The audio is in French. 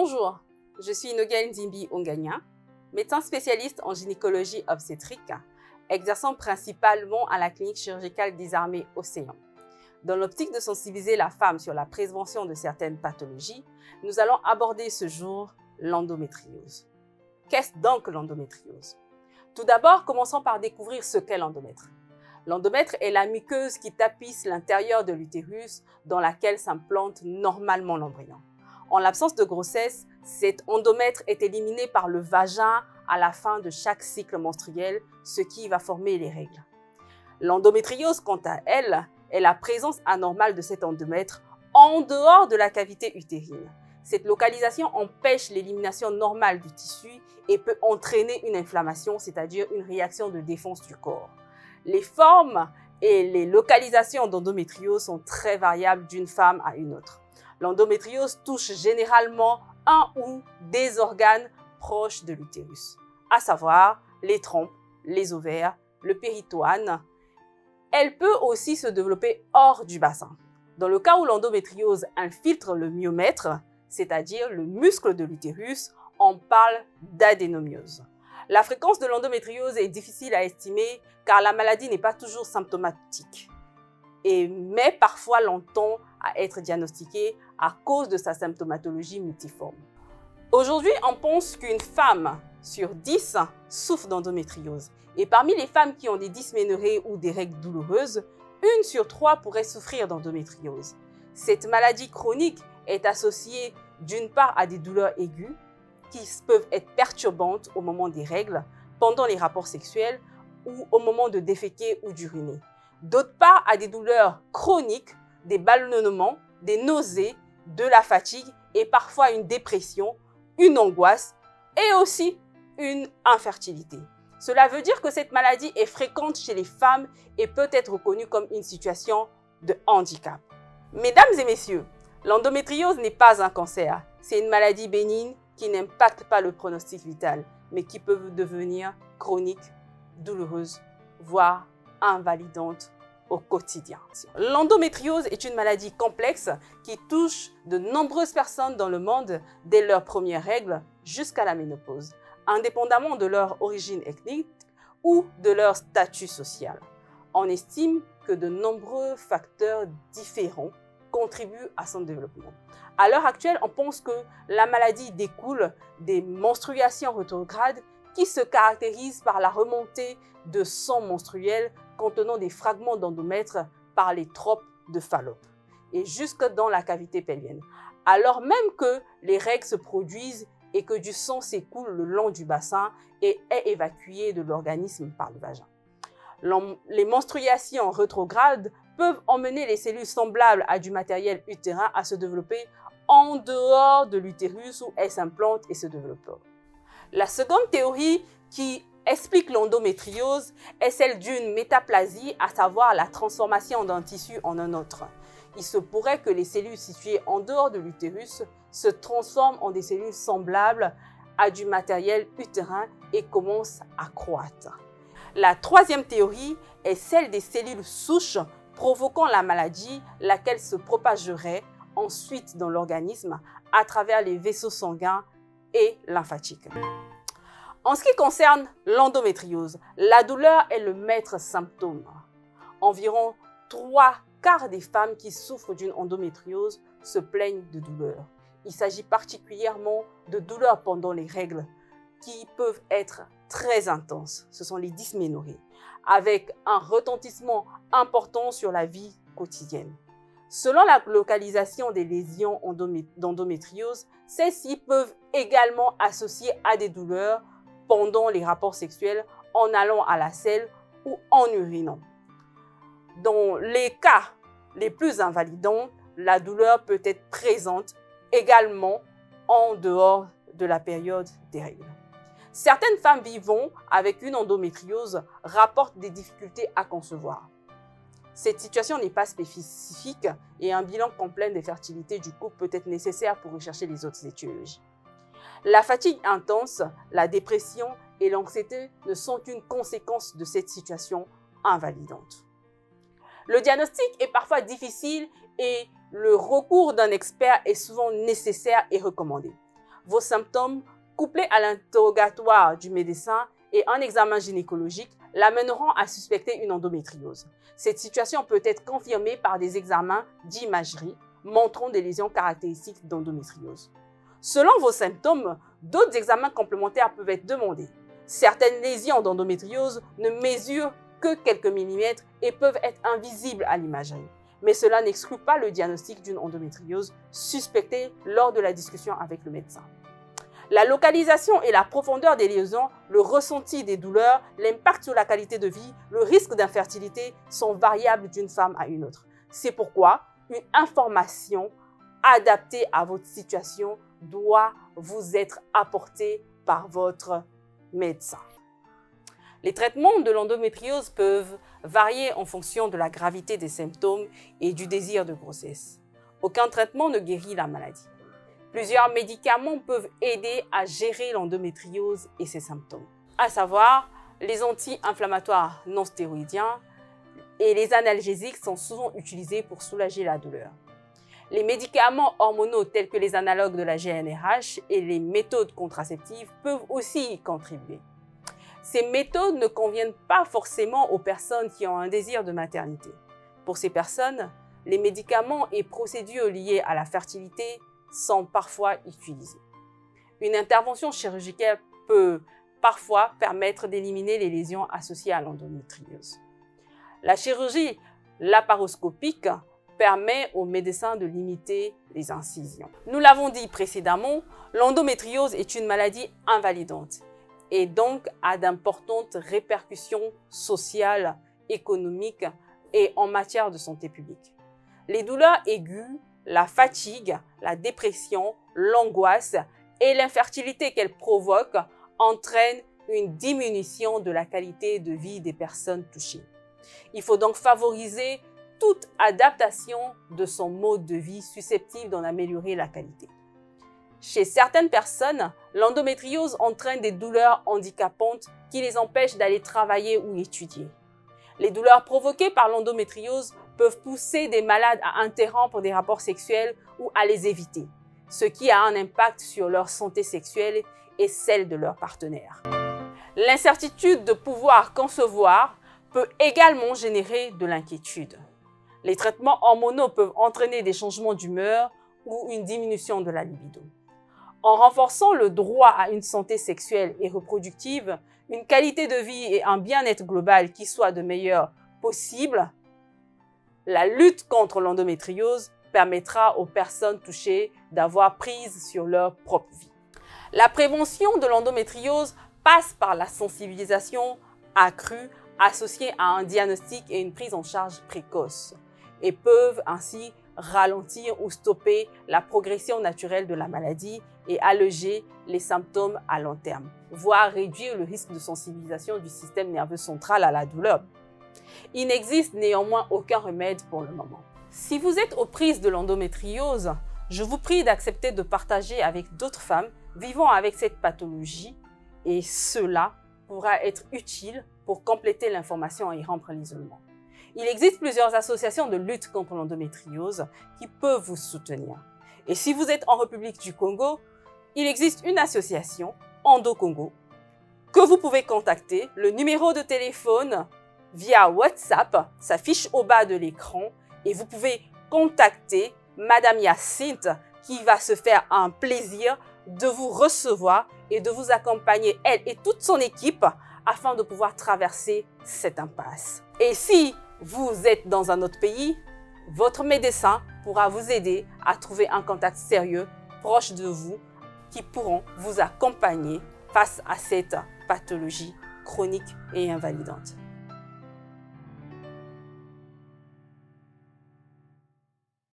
Bonjour, je suis Nogel Ndimbi Ongania, médecin spécialiste en gynécologie obstétrique, exerçant principalement à la clinique chirurgicale des armées Océan. Dans l'optique de sensibiliser la femme sur la prévention de certaines pathologies, nous allons aborder ce jour l'endométriose. Qu'est-ce donc l'endométriose? Tout d'abord, commençons par découvrir ce qu'est l'endomètre. L'endomètre est la muqueuse qui tapisse l'intérieur de l'utérus dans laquelle s'implante normalement l'embryon. En l'absence de grossesse, cet endomètre est éliminé par le vagin à la fin de chaque cycle menstruel, ce qui va former les règles. L'endométriose, quant à elle, est la présence anormale de cet endomètre en dehors de la cavité utérine. Cette localisation empêche l'élimination normale du tissu et peut entraîner une inflammation, c'est-à-dire une réaction de défense du corps. Les formes et les localisations d'endométriose sont très variables d'une femme à une autre. L'endométriose touche généralement un ou des organes proches de l'utérus, à savoir les trompes, les ovaires, le péritoine. Elle peut aussi se développer hors du bassin. Dans le cas où l'endométriose infiltre le myomètre, c'est-à-dire le muscle de l'utérus, on parle d'adénomiose. La fréquence de l'endométriose est difficile à estimer car la maladie n'est pas toujours symptomatique, mais parfois longtemps à être diagnostiquée à cause de sa symptomatologie multiforme. Aujourd'hui, on pense qu'une femme sur 10 souffre d'endométriose. Et parmi les femmes qui ont des dysménorrhées ou des règles douloureuses, 1 sur 3 pourrait souffrir d'endométriose. Cette maladie chronique est associée d'une part à des douleurs aiguës qui peuvent être perturbantes au moment des règles, pendant les rapports sexuels ou au moment de déféquer ou d'uriner. D'autre part à des douleurs chroniques, des ballonnements, des nausées, de la fatigue et parfois une dépression, une angoisse et aussi une infertilité. Cela veut dire que cette maladie est fréquente chez les femmes et peut être reconnue comme une situation de handicap. Mesdames et messieurs, l'endométriose n'est pas un cancer. C'est une maladie bénigne qui n'impacte pas le pronostic vital, mais qui peut devenir chronique, douloureuse, voire invalidante au quotidien. L'endométriose est une maladie complexe qui touche de nombreuses personnes dans le monde dès leurs premières règles jusqu'à la ménopause, indépendamment de leur origine ethnique ou de leur statut social. On estime que de nombreux facteurs différents contribuent à son développement. À l'heure actuelle, on pense que la maladie découle des menstruations rétrogrades qui se caractérisent par la remontée de sang menstruel contenant des fragments d'endomètre par les tropes de Fallope et jusque dans la cavité pelvienne, alors même que les règles se produisent et que du sang s'écoule le long du bassin et est évacué de l'organisme par le vagin. Les menstruations rétrogrades peuvent emmener les cellules semblables à du matériel utérin à se développer en dehors de l'utérus où elles s'implantent et se développent. La seconde théorie qui explique l'endométriose est celle d'une métaplasie, à savoir la transformation d'un tissu en un autre. Il se pourrait que les cellules situées en dehors de l'utérus se transforment en des cellules semblables à du matériel utérin et commencent à croître. La troisième théorie est celle des cellules souches provoquant la maladie, laquelle se propagerait ensuite dans l'organisme à travers les vaisseaux sanguins et lymphatiques. En ce qui concerne l'endométriose, la douleur est le maître symptôme. Environ 3/4 des femmes qui souffrent d'une endométriose se plaignent de douleurs. Il s'agit particulièrement de douleurs pendant les règles qui peuvent être très intenses. Ce sont les dysménorrhées, avec un retentissement important sur la vie quotidienne. Selon la localisation des lésions d'endométriose, celles-ci peuvent également associer à des douleurs pendant les rapports sexuels en allant à la selle ou en urinant. Dans les cas les plus invalidants, la douleur peut être présente également en dehors de la période des règles. Certaines femmes vivant avec une endométriose rapportent des difficultés à concevoir. Cette situation n'est pas spécifique et un bilan complet des fertilités du couple peut être nécessaire pour rechercher les autres étiologies. La fatigue intense, la dépression et l'anxiété ne sont qu'une conséquence de cette situation invalidante. Le diagnostic est parfois difficile et le recours d'un expert est souvent nécessaire et recommandé. vos symptômes, couplés à l'interrogatoire du médecin et un examen gynécologique, l'amèneront à suspecter une endométriose. Cette situation peut être confirmée par des examens d'imagerie montrant des lésions caractéristiques d'endométriose. Selon vos symptômes, d'autres examens complémentaires peuvent être demandés. Certaines lésions d'endométriose ne mesurent que quelques millimètres et peuvent être invisibles à l'imagerie. Mais cela n'exclut pas le diagnostic d'une endométriose suspectée lors de la discussion avec le médecin. La localisation et la profondeur des lésions, le ressenti des douleurs, l'impact sur la qualité de vie, le risque d'infertilité sont variables d'une femme à une autre. C'est pourquoi une information adaptée à votre situation doit vous être apportée par votre médecin. Les traitements de l'endométriose peuvent varier en fonction de la gravité des symptômes et du désir de grossesse. Aucun traitement ne guérit la maladie. Plusieurs médicaments peuvent aider à gérer l'endométriose et ses symptômes, à savoir les anti-inflammatoires non stéroïdiens et les analgésiques sont souvent utilisés pour soulager la douleur. Les médicaments hormonaux tels que les analogues de la GnRH et les méthodes contraceptives peuvent aussi y contribuer. Ces méthodes ne conviennent pas forcément aux personnes qui ont un désir de maternité. Pour ces personnes, les médicaments et procédures liées à la fertilité sont parfois utilisés. Une intervention chirurgicale peut parfois permettre d'éliminer les lésions associées à l'endométriose. La chirurgie laparoscopique permet aux médecins de limiter les incisions. Nous l'avons dit précédemment, l'endométriose est une maladie invalidante et donc a d'importantes répercussions sociales, économiques et en matière de santé publique. Les douleurs aiguës, la fatigue, la dépression, l'angoisse et l'infertilité qu'elles provoquent entraînent une diminution de la qualité de vie des personnes touchées. Il faut donc favoriser toute adaptation de son mode de vie susceptible d'en améliorer la qualité. Chez certaines personnes, l'endométriose entraîne des douleurs handicapantes qui les empêchent d'aller travailler ou étudier. Les douleurs provoquées par l'endométriose peuvent pousser des malades à interrompre des rapports sexuels ou à les éviter, ce qui a un impact sur leur santé sexuelle et celle de leur partenaire. L'incertitude de pouvoir concevoir peut également générer de l'inquiétude. Les traitements hormonaux peuvent entraîner des changements d'humeur ou une diminution de la libido. En renforçant le droit à une santé sexuelle et reproductive, une qualité de vie et un bien-être global qui soit de meilleur possible, la lutte contre l'endométriose permettra aux personnes touchées d'avoir prise sur leur propre vie. La prévention de l'endométriose passe par la sensibilisation accrue associée à un diagnostic et une prise en charge précoce et peuvent ainsi ralentir ou stopper la progression naturelle de la maladie et alléger les symptômes à long terme, voire réduire le risque de sensibilisation du système nerveux central à la douleur. Il n'existe néanmoins aucun remède pour le moment. Si vous êtes aux prises de l'endométriose, je vous prie d'accepter de partager avec d'autres femmes vivant avec cette pathologie et cela pourra être utile pour compléter l'information et rompre l'isolement. Il existe plusieurs associations de lutte contre l'endométriose qui peuvent vous soutenir. Et si vous êtes en République du Congo, il existe une association, Endo Congo, que vous pouvez contacter. Le numéro de téléphone via WhatsApp s'affiche au bas de l'écran et vous pouvez contacter Madame Hyacinthe qui va se faire un plaisir de vous recevoir et de vous accompagner, elle et toute son équipe, afin de pouvoir traverser cette impasse. Et si vous êtes dans un autre pays, votre médecin pourra vous aider à trouver un contact sérieux proche de vous qui pourront vous accompagner face à cette pathologie chronique et invalidante.